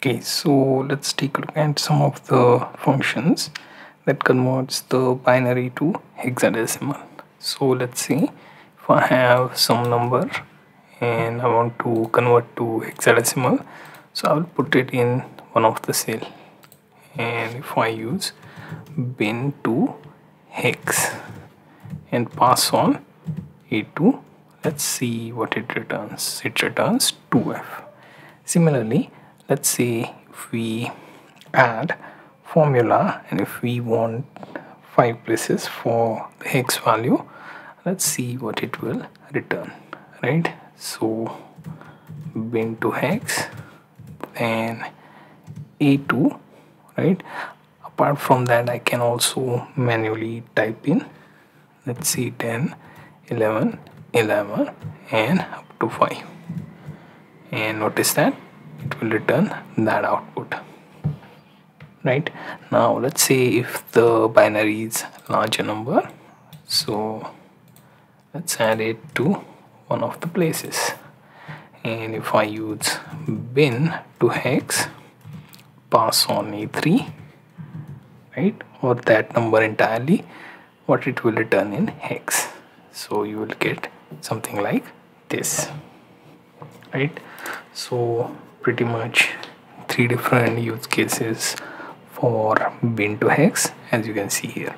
Okay, so let's take a look at some of the functions that converts the binary to hexadecimal. So let's see, if I have some number and I want to convert to hexadecimal, so I will put it in one of the cell, and if I use BIN2HEX and pass on A2, let's see what it returns. It returns 2F. Similarly, let's say if we add formula and if we want 5 places for the hex value, let's see what it will return, right? So BIN2HEX and A2, right? Apart from that, I can also manually type in, let's see, 10, 11, 11 and up to 5, and notice that it will return that output. Right now, let's say if the binary is larger number, so let's add it to one of the places, and if I use BIN2HEX, pass on A3, right, or that number entirely, what it will return in hex. So you will get something like this, right? So pretty much 3 different use cases for BIN2HEX, as you can see here.